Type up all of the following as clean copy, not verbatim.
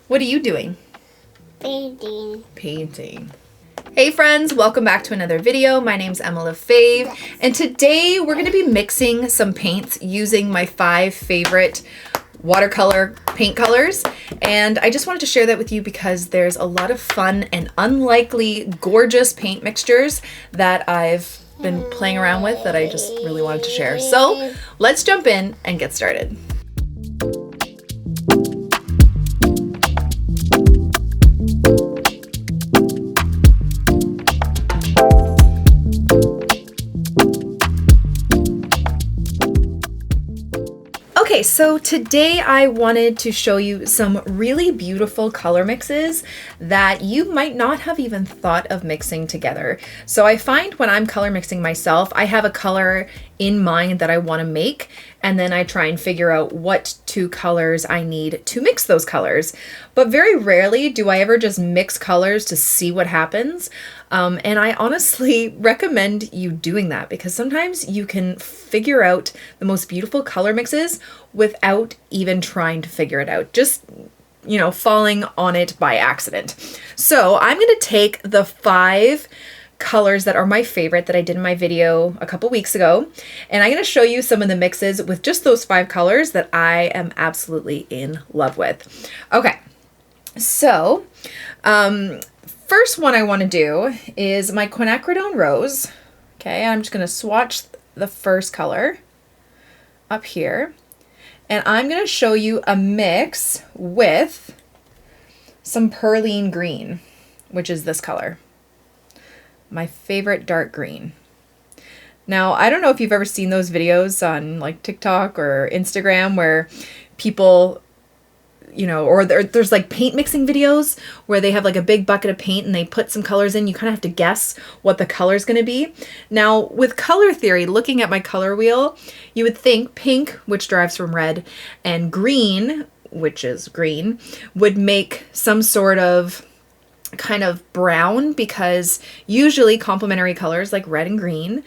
What are you doing? Painting. Painting. Hey friends, welcome back to another video. My name's Emma LaFave, and today we're going to be mixing some paints using my 5 favorite watercolor paint colors. And I just wanted to share that with you because there's a lot of fun and unlikely gorgeous paint mixtures that I've been playing around with that I just really wanted to share. So let's jump in and get started. Okay, so today I wanted to show you some really beautiful color mixes that you might not have even thought of mixing together. So I find when I'm color mixing myself, I have a color in mind that I want to make, and then I try and figure out what 2 colors I need to mix those colors. But very rarely do I ever just mix colors to see what happens. And I honestly recommend you doing that because sometimes you can figure out the most beautiful color mixes without even trying to figure it out. Just, you know, falling on it by accident. So I'm going to take the 5 colors that are my favorite that I did in my video a couple weeks ago, and I'm going to show you some of the mixes with just those 5 colors that I am absolutely in love with. Okay, so first one I want to do is my Quinacridone Rose. Okay, I'm just going to swatch the first color up here, and I'm going to show you a mix with some Perylene Green, which is this color. My favorite dark green. Now, I don't know if you've ever seen those videos on like TikTok or Instagram where people, you know, or there's like paint mixing videos where they have like a big bucket of paint and they put some colors in. You kind of have to guess what the color is going to be. Now, with color theory, looking at my color wheel, you would think pink, which derives from red, and green, which is green, would make some sort of kind of brown, because usually complementary colors like red and green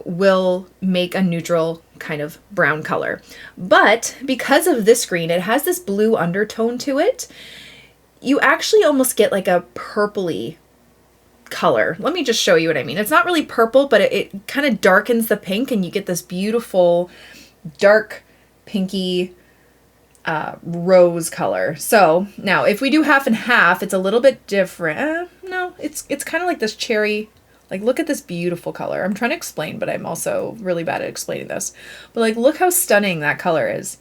will make a neutral kind of brown color. But because of this green, it has this blue undertone to it. You actually almost get like a purpley color. Let me just show you what I mean. It's not really purple, but it kind of darkens the pink and you get this beautiful dark pinky rose color. So now if we do half and half, it's a little bit different. No, it's kind of like this cherry. Like, look at this beautiful color. I'm trying to explain, but I'm also really bad at explaining this. But like, look how stunning that color is.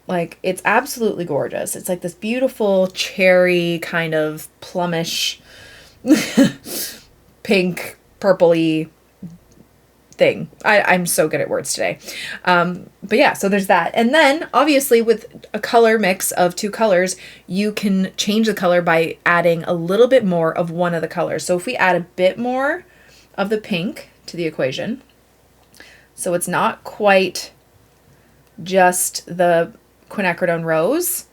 Like, it's absolutely gorgeous. It's like this beautiful cherry kind of plumish pink, purpley thing. I'm so good at words today. But yeah, so there's that. And then obviously with a color mix of 2 colors, you can change the color by adding a little bit more of one of the colors. So if we add a bit more of the pink to the equation, so it's not quite just the Quinacridone Rose,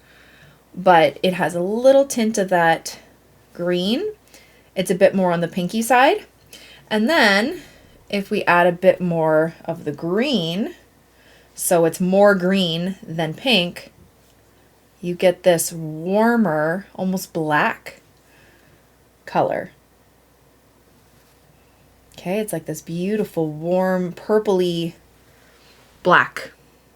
but it has a little tint of that green. It's a bit more on the pinky side. And then if we add a bit more of the green, so it's more green than pink, you get this warmer, almost black color. Okay, it's like this beautiful, warm, purpley black,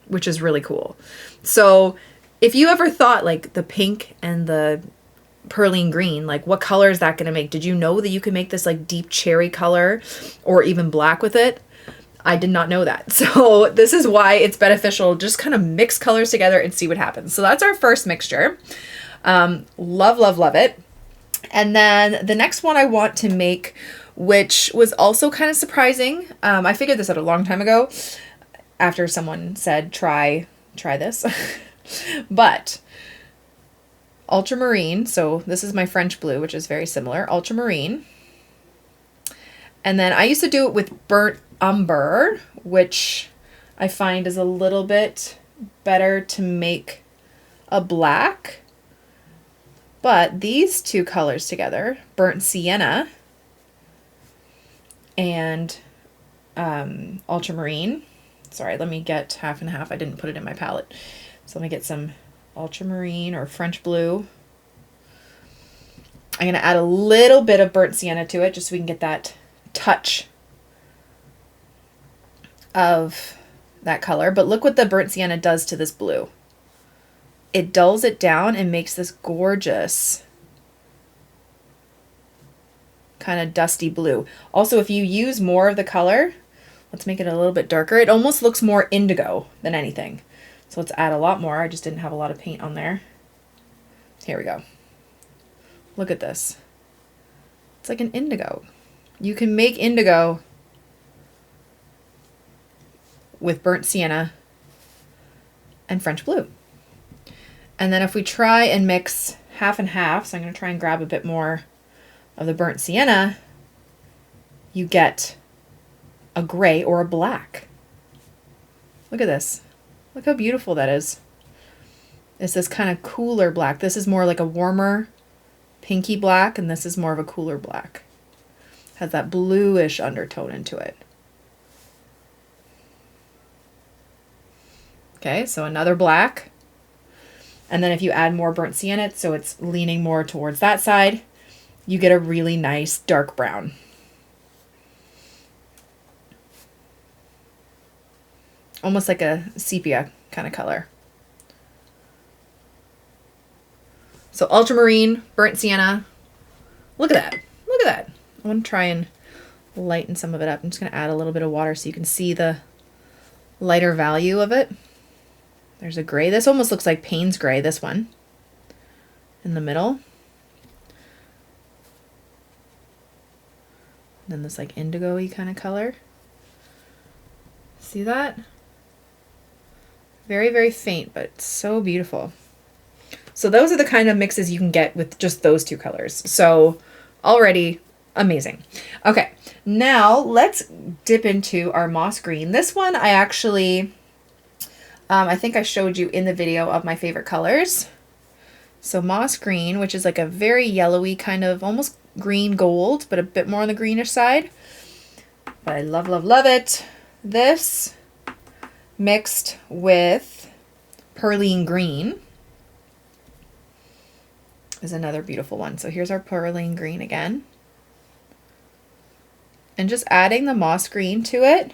which is really cool. So if you ever thought like the pink and the Perylene Green, like what color is that going to make? Did you know that you can make this like deep cherry color or even black with it? I did not know that. So this is why it's beneficial. Just kind of mix colors together and see what happens. So that's our first mixture. Love, love, love it. And then the next one I want to make, which was also kind of surprising. I figured this out a long time ago after someone said, try this. But Ultramarine, so this is my French blue, which is very similar, Ultramarine. And then I used to do it with burnt umber, which I find is a little bit better to make a black. But these 2 colors together, burnt sienna and Ultramarine. Sorry, let me get half and half. I didn't put it in my palette. So I'm going to get some ultramarine or French blue. I'm going to add a little bit of burnt sienna to it just so we can get that touch of that color. But look what the burnt sienna does to this blue. It dulls it down and makes this gorgeous kind of dusty blue. Also, if you use more of the color, let's make it a little bit darker. It almost looks more indigo than anything. So let's add a lot more. I just didn't have a lot of paint on there. Here we go. Look at this. It's like an indigo. You can make indigo with burnt sienna and French blue. And then if we try and mix half and half, so I'm going to try and grab a bit more of the burnt sienna, you get a gray or a black. Look at this. Look how beautiful that is. It's this kind of cooler black. This is more like a warmer pinky black, and this is more of a cooler black. Has that bluish undertone into it. Okay, so another black. And then if you add more burnt sienna, so it's leaning more towards that side, you get a really nice dark brown. Almost like a sepia kind of color. So ultramarine, burnt sienna. Look at that. Look at that. I want to try and lighten some of it up. I'm just going to add a little bit of water so you can see the lighter value of it. There's a gray. This almost looks like Paynes gray, this one, in the middle. Then this like indigo-y kind of color. See that? Very, very faint, but so beautiful. So those are the kind of mixes you can get with just those two colors. So already amazing. Okay, now let's dip into our moss green. This one I actually, I think I showed you in the video of my favorite colors. So moss green, which is like a very yellowy kind of almost green gold, but a bit more on the greenish side. But I love, love, love it. This mixed with Perylene Green is another beautiful one. So here's our Perylene Green again. And just adding the moss green to it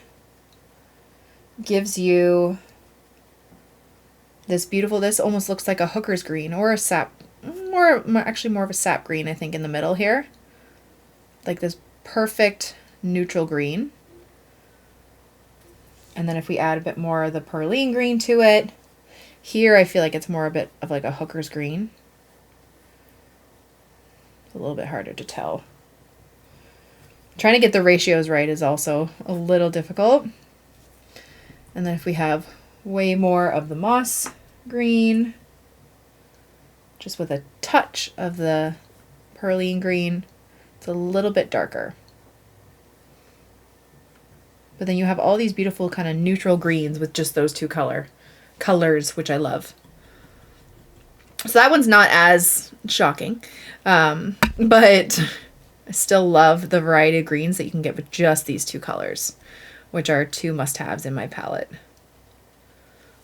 gives you this beautiful, this almost looks like a hooker's green or a sap, actually more of a sap green, I think, in the middle here. Like this perfect neutral green. And then if we add a bit more of the Perylene Green to it, here I feel like it's more a bit of like a hooker's green. It's a little bit harder to tell. Trying to get the ratios right is also a little difficult. And then if we have way more of the moss green, just with a touch of the Perylene Green, it's a little bit darker. But then you have all these beautiful kind of neutral greens with just those two colors, which I love. So that one's not as shocking, but I still love the variety of greens that you can get with just these two colors, which are two must-haves in my palette.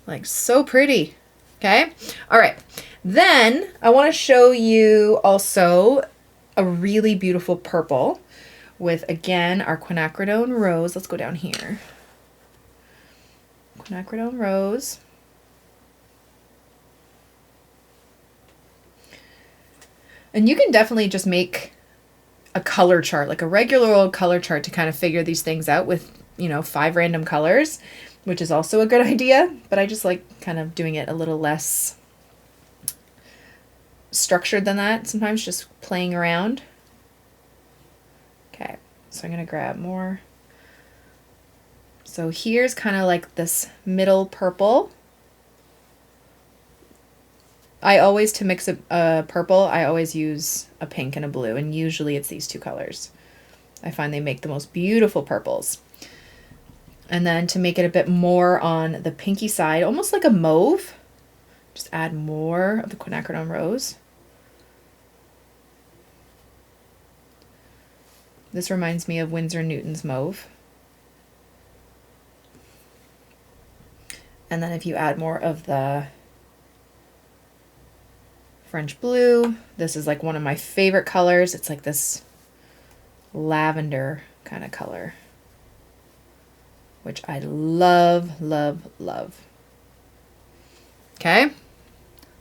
Like, so pretty. Okay. All right. Then I want to show you also a really beautiful purple with, again, our Quinacridone Rose. Let's go down here. Quinacridone Rose. And you can definitely just make a color chart, like a regular old color chart, to kind of figure these things out with, 5 random colors, which is also a good idea. But I just like kind of doing it a little less structured than that. Sometimes just playing around. Okay, so I'm going to grab more. So here's kind of like this middle purple. I always, to mix a purple, I always use a pink and a blue, and usually it's these two colors. I find they make the most beautiful purples. And then to make it a bit more on the pinky side, almost like a mauve, just add more of the Quinacridone Rose. This reminds me of Winsor Newton's mauve. And then if you add more of the French blue. This is like one of my favorite colors. It's like this lavender kind of color, which I love, love, love. Okay.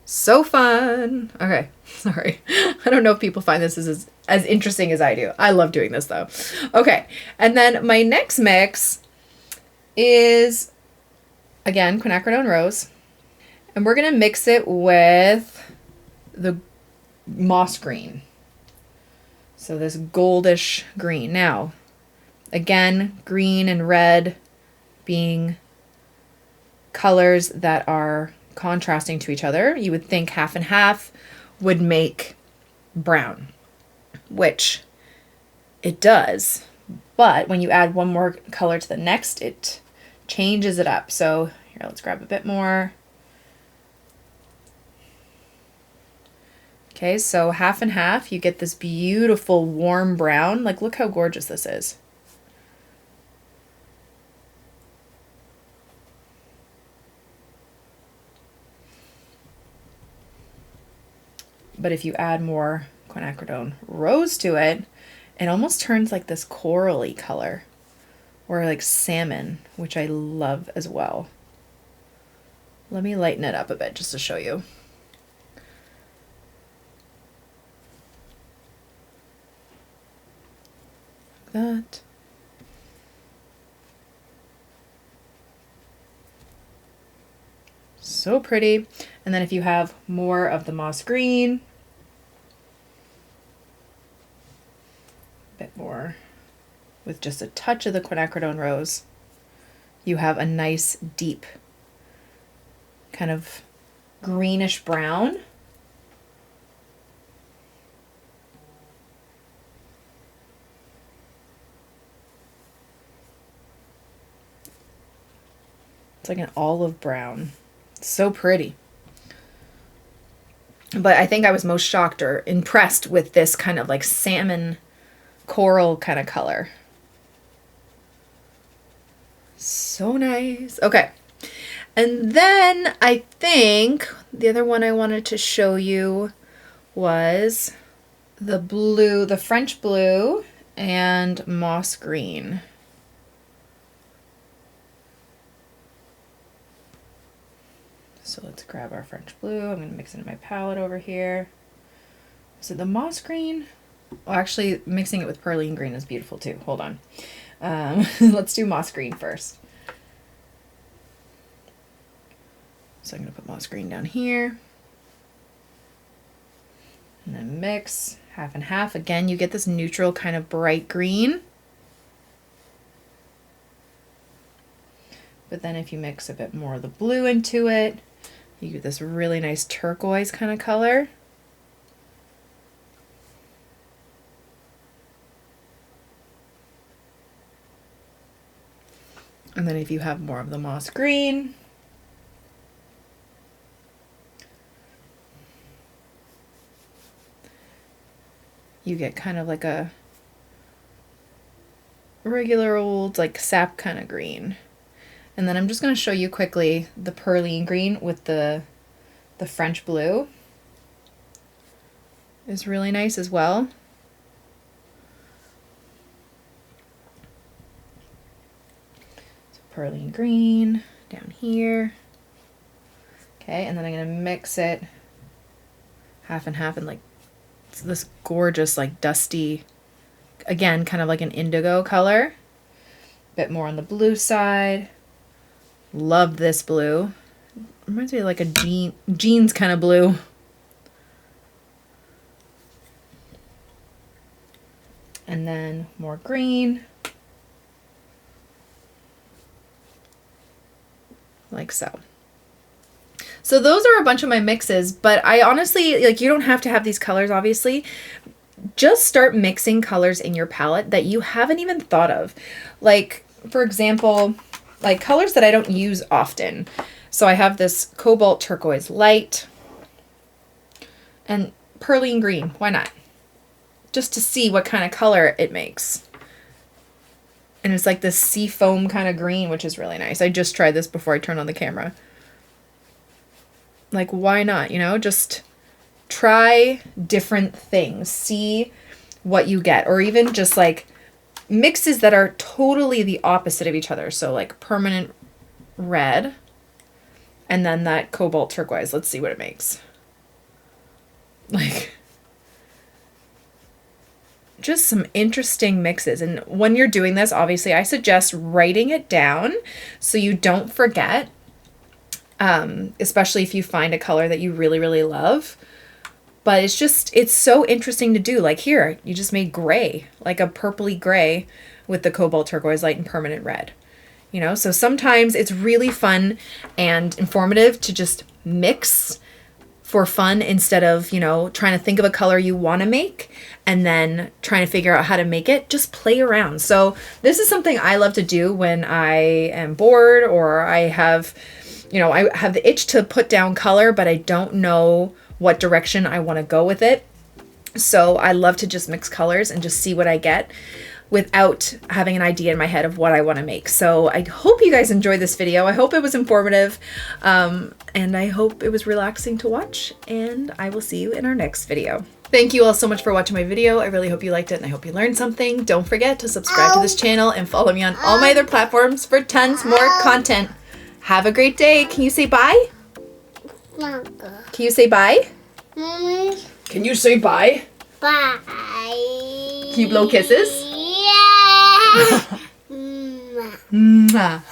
So fun. Okay. Sorry. I don't know if people find this as interesting as I do. I love doing this though. Okay. And then my next mix is, again, quinacridone rose. And we're going to mix it with the moss green. So this goldish green. Now, again, green and red being colors that are contrasting to each other. You would think half and half would make brown, which it does. But when you add one more color to the next, it changes it up. So here, let's grab a bit more. Okay, so half and half, you get this beautiful warm brown. Like, look how gorgeous this is. But if you add more quinacridone rose to it, it almost turns like this corally color, or like salmon, which I love as well. Let me lighten it up a bit just to show you. That. So pretty. And then if you have more of the moss green, a bit more with just a touch of the quinacridone rose, you have a nice deep kind of greenish brown. It's like an olive brown. It's so pretty. But I think I was most shocked or impressed with this kind of like salmon coral kind of color. So nice. Okay. And then I think the other one I wanted to show you was the blue, the French blue and moss green. So let's grab our French blue. I'm going to mix it in my palette over here. Is it the moss green? Well, actually, mixing it with Perylene Green is beautiful too. Hold on. Let's do moss green first. So I'm going to put moss green down here. And then mix half and half. Again, you get this neutral kind of bright green. But then if you mix a bit more of the blue into it, you get this really nice turquoise kind of color. And then if you have more of the moss green, you get kind of like a regular old like sap kind of green. And then I'm just going to show you quickly the Perylene Green with the French blue. Is really nice as well. So Perylene Green down here. Okay, and then I'm going to mix it half and half in like this gorgeous like dusty, again, kind of like an indigo color. Bit more on the blue side. Love this blue. Reminds me of like a jeans kind of blue. And then more green. Like so. So those are a bunch of my mixes, but I honestly, like, you don't have to have these colors, obviously. Just start mixing colors in your palette that you haven't even thought of. Like, for example, like colors that I don't use often. So I have this Cobalt Turquoise Light and Perylene Green. Why not? Just to see what kind of color it makes. And it's like this sea foam kind of green, which is really nice. I just tried this before I turned on the camera. Like, why not? You know, just try different things, see what you get, or even just like mixes that are totally the opposite of each other. So like permanent red and then that cobalt turquoise. Let's see what it makes. Like, just some interesting mixes. And when you're doing this, obviously I suggest writing it down so you don't forget, especially if you find a color that you really, really love. But it's so interesting to do. Like here, you just made gray, like a purpley gray with the cobalt turquoise light and permanent red. You know, so sometimes it's really fun and informative to just mix for fun instead of, you know, trying to think of a color you want to make and then trying to figure out how to make it. Just play around. So this is something I love to do when I am bored, or I have, you know, I have the itch to put down color, but I don't know what direction I want to go with it. So I love to just mix colors and just see what I get without having an idea in my head of what I want to make. So I hope you guys enjoyed this video. I hope it was informative, and I hope it was relaxing to watch, and I will see you in our next video. Thank you all so much for watching my video. I really hope you liked it and I hope you learned something. Don't forget to subscribe to this channel and follow me on all my other platforms for tons more content. Have a great day. Can you say bye? Can you say bye? Mommy. Can you say bye? Bye. Can you blow kisses? Yeah. Mwah.